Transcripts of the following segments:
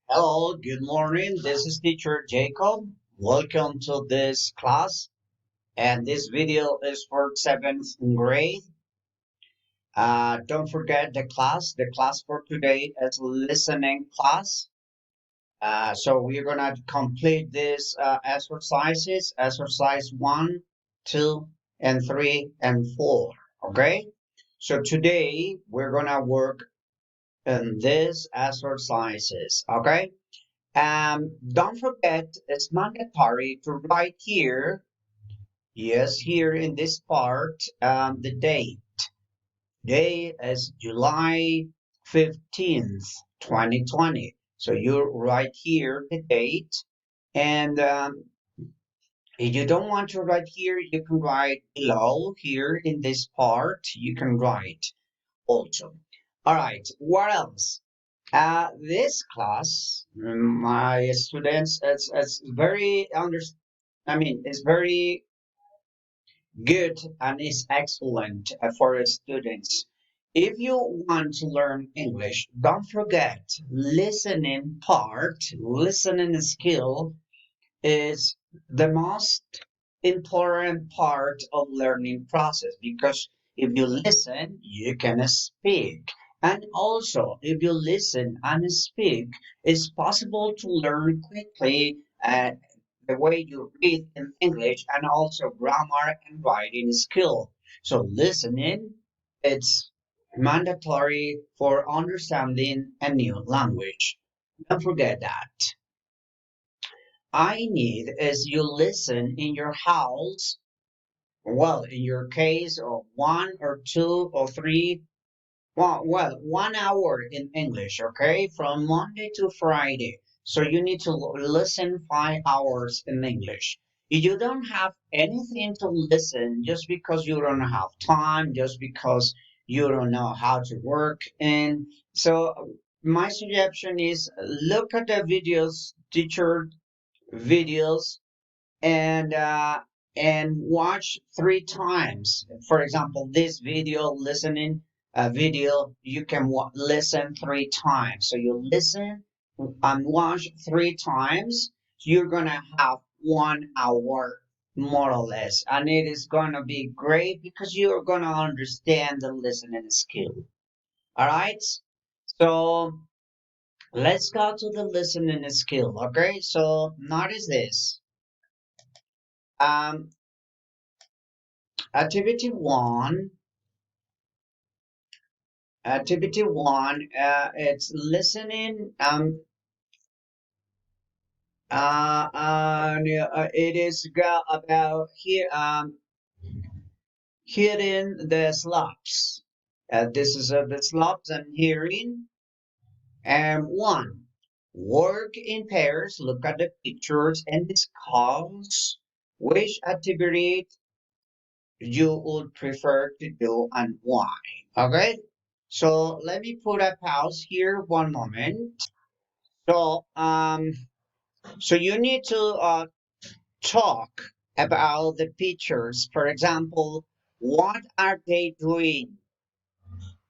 Hello, good morning. This is teacher Jacob. Welcome to this class. And this video is for seventh grade. Don't forget the class. The class for today is listening class. So we're gonna complete this exercises, exercise 1, 2, and 3 and 4. Okay. So today we're gonna work on these exercises. Okay. Don't forget, it's mandatory to write here, yes, here in this part, the date. Day is July 15th, 2020. So you write here the date. And if you don't want to write here, you can write below here in this part. You can write also. All right, what else? This class, my students, it's very it's very good and is excellent for the students. If you want to learn English, don't forget listening part, listening skill is the most important part of learning process because if you listen, you can speak. And also, if you listen and speak, it's possible to learn quickly the way you read in English and also grammar and writing skill. So listening, it's mandatory for understanding a new language. Don't forget that. I need is you listen in your house, well, in your case, of 1 or 2 or 3, well, 1 hour in English, okay, from Monday to Friday. So you need to listen 5 hours in English. If you don't have anything to listen just because you don't have time, just because you don't know how to work, and so my suggestion is look at the videos, teacher videos, and watch 3 times. For example, this video listening video you can listen 3 times. So you listen and watch 3 times. You're gonna have 1 hour more or less, and it is gonna be great because you're gonna understand the listening skill. All right. So let's go to the listening skill. Okay. So notice this. Um, Activity one, it's listening. It is about here, hearing the slaps. This is the slaps and hearing. And one, work in pairs. Look at the pictures and discuss which activity you would prefer to do and why. Okay. So let me put a pause here 1 moment. So so you need to talk about the pictures. For example, what are they doing?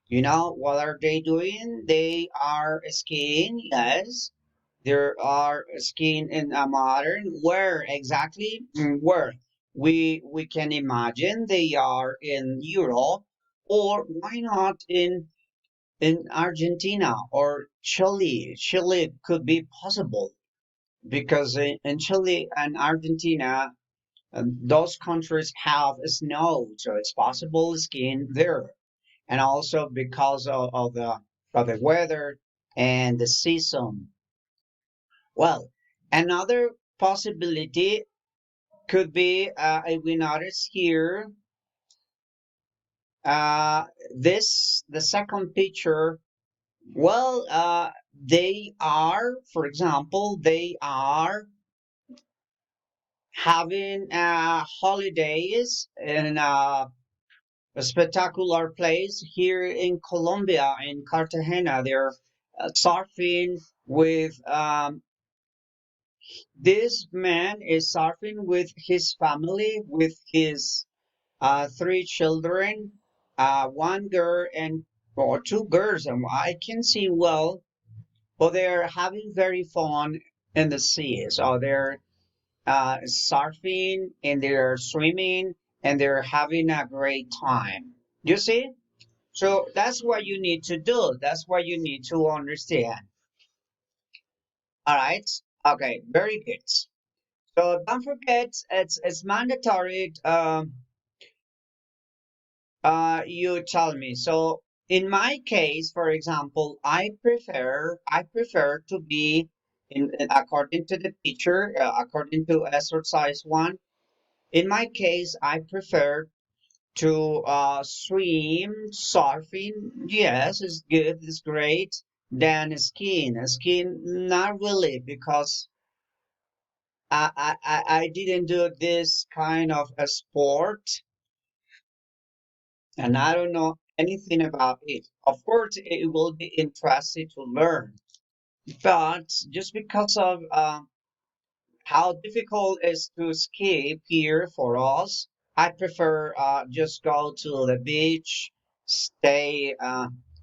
You know, what are they doing? They are skiing, yes. They are skiing in a modern. Where exactly? Where? We can imagine they are in Europe, or why not in Argentina or Chile. Chile could be possible because in Chile and Argentina, those countries have snow, so it's possible skiing there. And also because of the weather and the season. Well, another possibility could be if we notice here, uh, this the second picture. Well, they are, for example, they are having holidays in a spectacular place here in Colombia, in Cartagena. They're surfing with this man is surfing with his family, with his 3 children, one girl and or 2 girls, and I can see well Well, they're having very fun in the sea. So they're surfing and they're swimming and they're having a great time. You see? So that's what you need to do. That's what you need to understand. All right. Okay. Very good. So don't forget, it's mandatory. You tell me. So in my case, for example, I prefer to be in according to the picture, according to exercise one. In my case, I prefer to swim, surfing. Yes, it's good, it's great. Then skiing. Skiing, not really, because I didn't do this kind of a sport, and I don't know anything about it. Of course, it will be interesting to learn, but just because of how difficult it is to escape here for us, I prefer just go to the beach, stay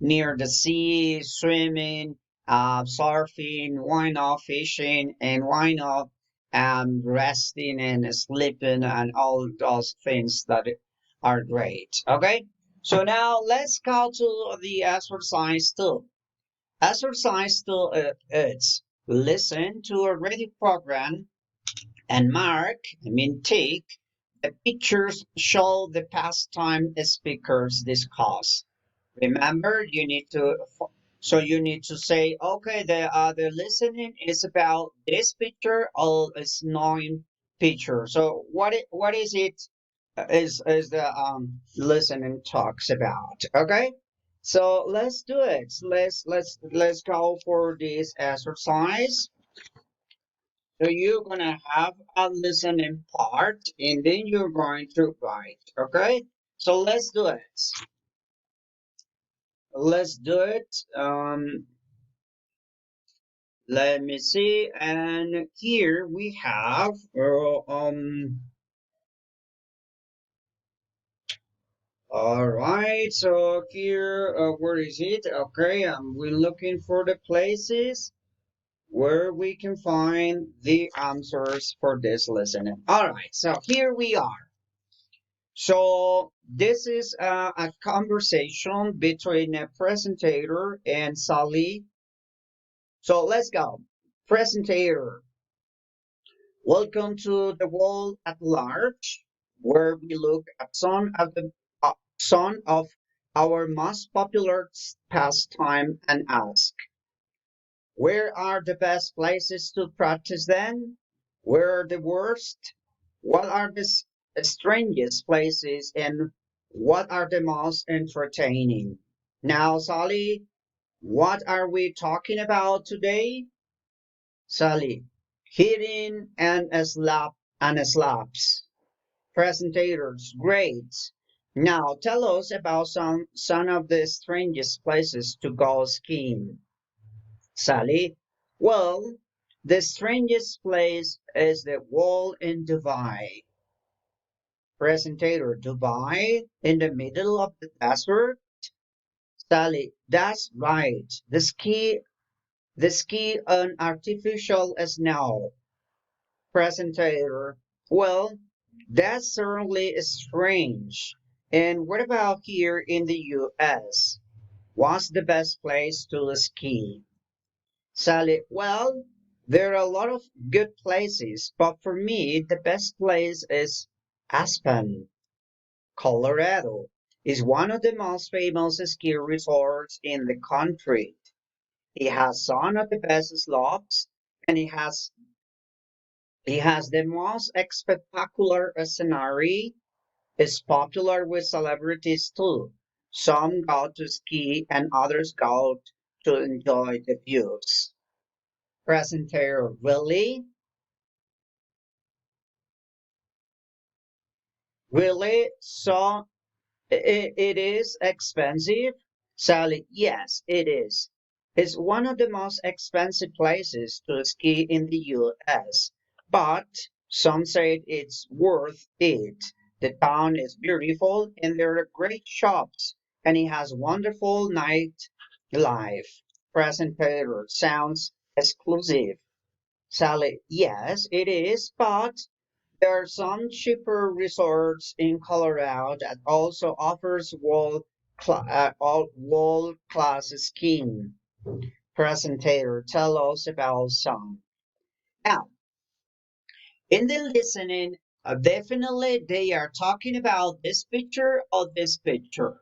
near the sea, swimming, surfing, why not fishing, and why not resting and sleeping and all those things that are great. Okay, so now let's go to the exercise too. Exercise too is listen to a radio program and mark, I mean tick, the pictures show the pastime speakers discuss. Remember, so you need to say, okay, the listening is about this picture or it's knowing picture. So what is it is the listening talks about? Okay, so let's do it. Let's go for this exercise. So you're gonna have a listening part and then you're going to write, okay? So let's do it. Let's do it. Let me see. And here we have, all right. So here, where is it? Okay, we're looking for the places where we can find the answers for this listening. All right, so here we are. So this is a conversation between a presenter and Sally. So let's go. Presenter, welcome to the world at large, where we look at some of our most popular pastime and ask, where are the best places to practice them? Where are the worst? What are the strangest places and what are the most entertaining? Now, Sally, what are we talking about today? Sally, hitting and a slap and slaps. Presentators, great. Now, tell us about some of the strangest places to go skiing. Sally, well, the strangest place is the wall in Dubai. Presentator, Dubai in the middle of the desert? Sally, that's right. The ski on artificial snow. Presentator, well, that's certainly strange. And what about here in the US? What's the best place to ski? Sally, well, there are a lot of good places, but for me, the best place is Aspen. Colorado is one of the most famous ski resorts in the country. It has some of the best slopes and it has the most spectacular scenery. It's popular with celebrities too. Some go to ski and others go to enjoy the views. Presenter, really? Really? So it is expensive? Sally, yes, it is. It's one of the most expensive places to ski in the US, but some say it's worth it. The town is beautiful and there are great shops and it has wonderful night life. Presenter sounds exclusive. Sally, yes, it is, but there are some cheaper resorts in Colorado that also offers world class skiing. Presenter, tell us about some. Now, in the listening, definitely they are talking about this picture or this picture.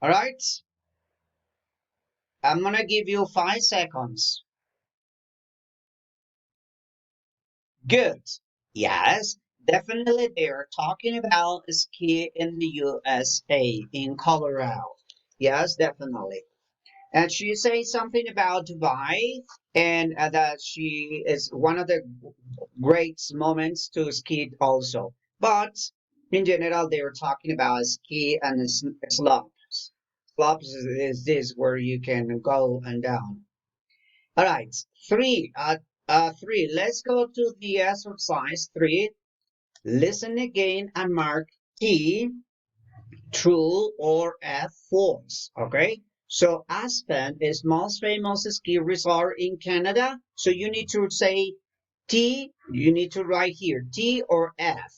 All right, I'm gonna give you 5 seconds. Good. Yes, definitely they are talking about ski in the USA, in Colorado. Yes, definitely. And she says something about Dubai and that she is one of the great moments to ski also. But in general, they were talking about ski and slopes. Slopes is this where you can go and down. All right, three. Three. Let's go to the exercise three. Listen again and mark T true or F false. Okay. So Aspen is most famous ski resort in Canada. So you need to say T. You need to write here T or F.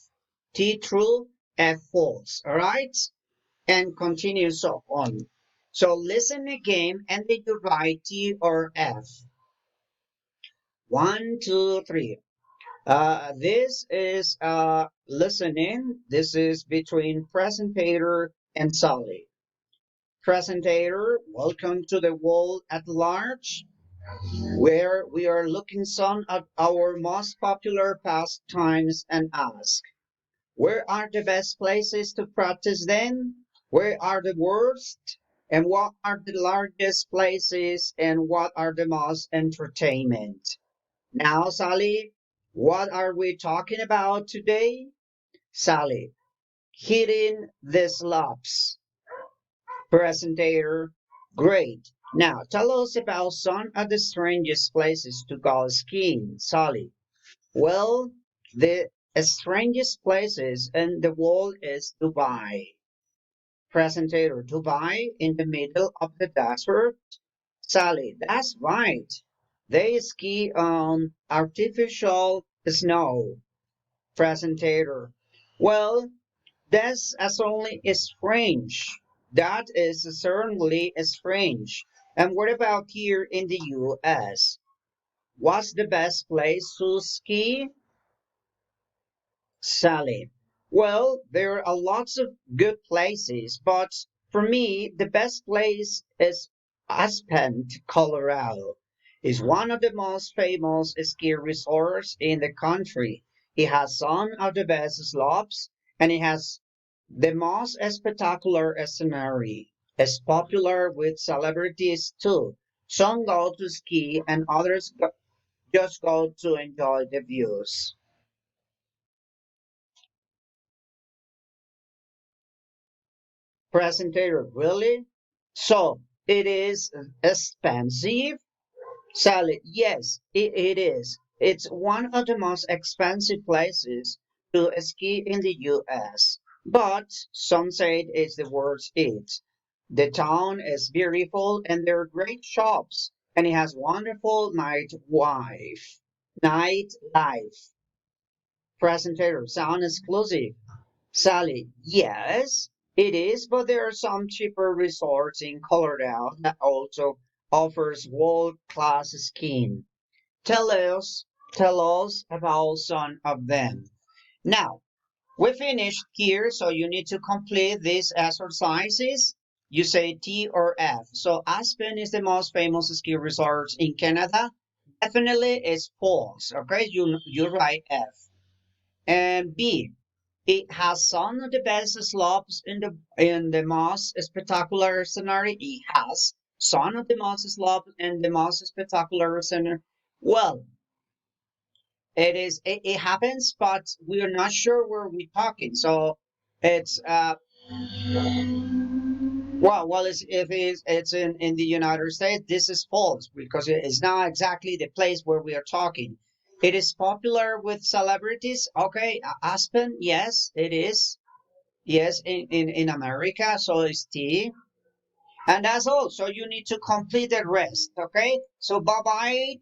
T true, F false. All right, and continue so on. So listen again and then you write T or F. 1, 2, 3. This is listening. This is between presentator and Sally. Presentator, welcome to the world at large, where we are looking some at our most popular pastimes and ask, where are the best places to practice them? Where are the worst? And what are the largest places and what are the most entertainment? Now, Sally, what are we talking about today? Sally, hitting the slopes. Presentator, great. Now, tell us about some of the strangest places to go skiing, Sally. Well, the strangest places in the world is Dubai. Presentator, Dubai in the middle of the desert. Sally, that's right. They ski on artificial snow. Presentator. Well, that's as only strange. That is certainly strange. And what about here in the US? What's the best place to ski? Sally. Well, there are lots of good places, but for me, the best place is Aspen, Colorado. It's one of the most famous ski resorts in the country. It has some of the best slopes and it has the most spectacular scenery. It's popular with celebrities too. Some go to ski and others just go to enjoy the views. Presenter, really? So it is expensive? Sally, yes, it is. It's one of the most expensive places to ski in the US. But some say it's the worth it. The town is beautiful and there are great shops and it has wonderful nightlife. Presenter, sound exclusive. Sally, yes, it is, but there are some cheaper resorts in Colorado that also offers world-class skiing. Tell us, tell us about some of them. Now, we finished here, so you need to complete these exercises. You say T or F. So Aspen is the most famous ski resort in Canada. Definitely it's false. Okay, you write F. And B, it has some of the best slopes in the most spectacular scenery. It has some of the most slopes and the most spectacular scenery. Well, it happens, but we are not sure where we're talking. So it's well, if it's in the United States, this is false because it is not exactly the place where we are talking. It is popular with celebrities. Okay, Aspen, yes, it is. Yes, in America, so is T. And that's all. So you need to complete the rest. Okay. So bye bye.